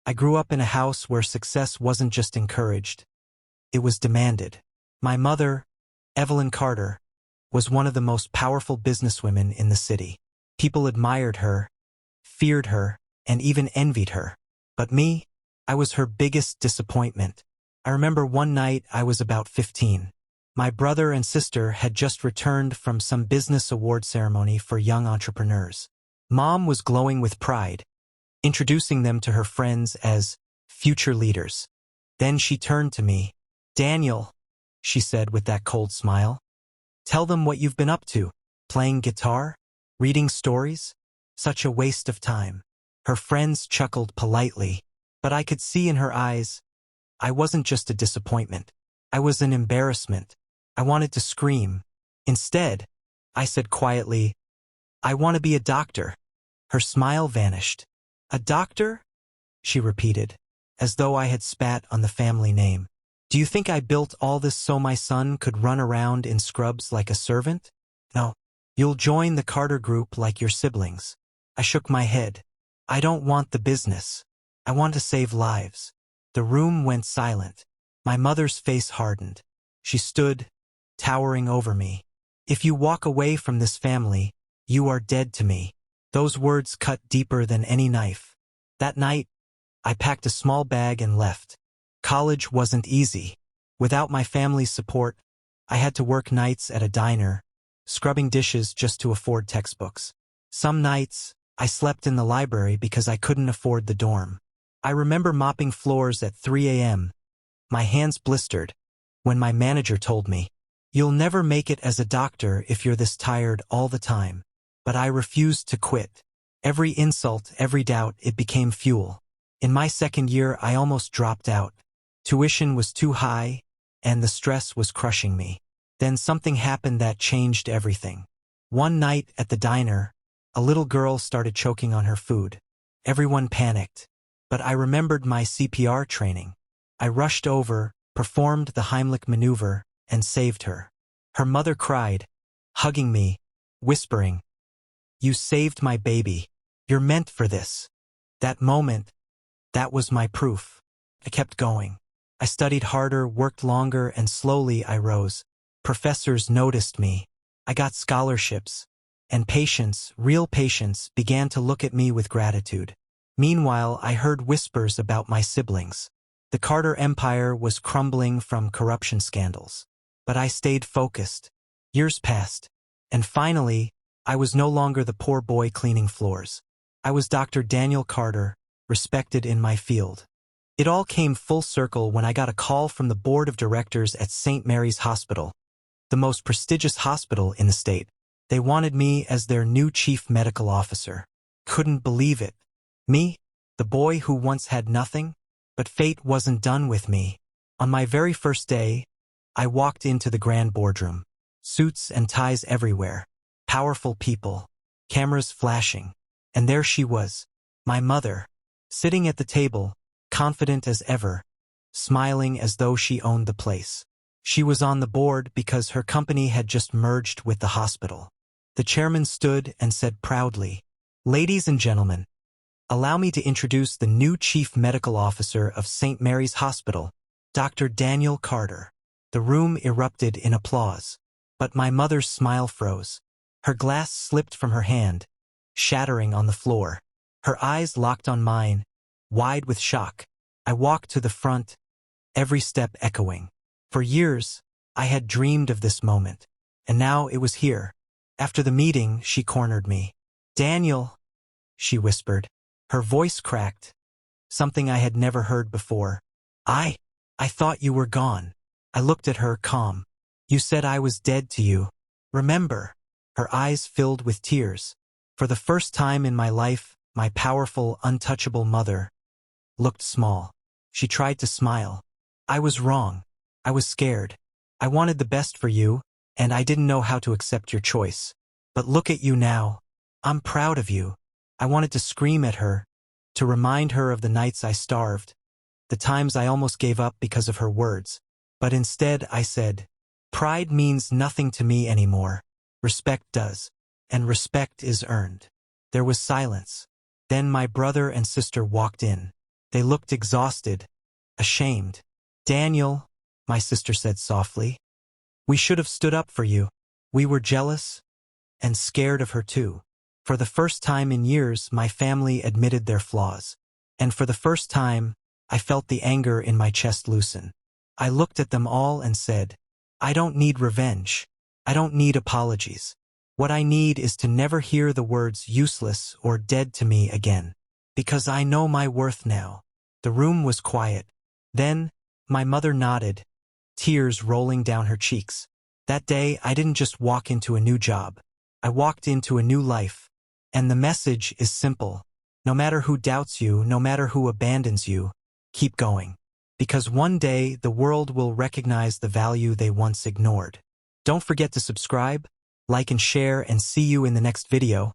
I grew up in a house where success wasn't just encouraged, it was demanded. My mother, Evelyn Carter, was one of the most powerful businesswomen in the city. People admired her, feared her, and even envied her. But me, I was her biggest disappointment. I remember one night I was about 15. My brother and sister had just returned from some business award ceremony for young entrepreneurs. Mom was glowing with pride, introducing them to her friends as future leaders. Then she turned to me. "Daniel," she said with that cold smile, "tell them what you've been up to. Playing guitar? Reading stories? Such a waste of time." Her friends chuckled politely, but I could see in her eyes, I wasn't just a disappointment. I was an embarrassment. I wanted to scream. Instead, I said quietly, "I want to be a doctor." Her smile vanished. "A doctor?" she repeated, as though I had spat on the family name. "Do you think I built all this so my son could run around in scrubs like a servant? No. You'll join the Carter Group like your siblings." I shook my head. "I don't want the business. I want to save lives." The room went silent. My mother's face hardened. She stood, towering over me. "If you walk away from this family, you are dead to me." Those words cut deeper than any knife. That night, I packed a small bag and left. College wasn't easy. Without my family's support, I had to work nights at a diner, scrubbing dishes just to afford textbooks. Some nights, I slept in the library because I couldn't afford the dorm. I remember mopping floors at 3 a.m., my hands blistered, when my manager told me, "You'll never make it as a doctor if you're this tired all the time." But I refused to quit. Every insult, every doubt, it became fuel. In my second year, I almost dropped out. Tuition was too high, and the stress was crushing me. Then something happened that changed everything. One night at the diner, a little girl started choking on her food. Everyone panicked. But I remembered my CPR training. I rushed over, performed the Heimlich maneuver, and saved her. Her mother cried, hugging me, whispering, "You saved my baby. You're meant for this." That moment, that was my proof. I kept going. I studied harder, worked longer, and slowly I rose. Professors noticed me. I got scholarships. And patients, real patients, began to look at me with gratitude. Meanwhile, I heard whispers about my siblings. The Carter empire was crumbling from corruption scandals. But I stayed focused. Years passed. And finally, I was no longer the poor boy cleaning floors. I was Dr. Daniel Carter, respected in my field. It all came full circle when I got a call from the board of directors at St. Mary's Hospital, the most prestigious hospital in the state. They wanted me as their new chief medical officer. Couldn't believe it. Me, the boy who once had nothing? But fate wasn't done with me. On my very first day, I walked into the grand boardroom. Suits and ties everywhere. Powerful people. Cameras flashing. And there she was, my mother, sitting at the table, confident as ever, smiling as though she owned the place. She was on the board because her company had just merged with the hospital. The chairman stood and said proudly, "Ladies and gentlemen, allow me to introduce the new Chief Medical Officer of St. Mary's Hospital, Dr. Daniel Carter." The room erupted in applause. But my mother's smile froze. Her glass slipped from her hand, shattering on the floor. Her eyes locked on mine, wide with shock. I walked to the front, every step echoing. For years, I had dreamed of this moment, and now it was here. After the meeting, she cornered me. "Daniel," she whispered. Her voice cracked, something I had never heard before. I thought you were gone." I looked at her, calm. "You said I was dead to you. Remember?" Her eyes filled with tears. For the first time in my life, my powerful, untouchable mother looked small. She tried to smile. "I was wrong. I was scared. I wanted the best for you, and I didn't know how to accept your choice. But look at you now. I'm proud of you." I wanted to scream at her, to remind her of the nights I starved, the times I almost gave up because of her words. But instead I said, "Pride means nothing to me anymore. Respect does. And respect is earned." There was silence. Then my brother and sister walked in. They looked exhausted, ashamed. "Daniel," my sister said softly, "we should have stood up for you. We were jealous and scared of her too." For the first time in years, my family admitted their flaws. And for the first time, I felt the anger in my chest loosen. I looked at them all and said, "I don't need revenge. I don't need apologies. What I need is to never hear the words useless or dead to me again. Because I know my worth now." The room was quiet. Then, my mother nodded, tears rolling down her cheeks. That day, I didn't just walk into a new job. I walked into a new life. And the message is simple. No matter who doubts you, no matter who abandons you, keep going. Because one day, the world will recognize the value they once ignored. Don't forget to subscribe, like and share, and see you in the next video.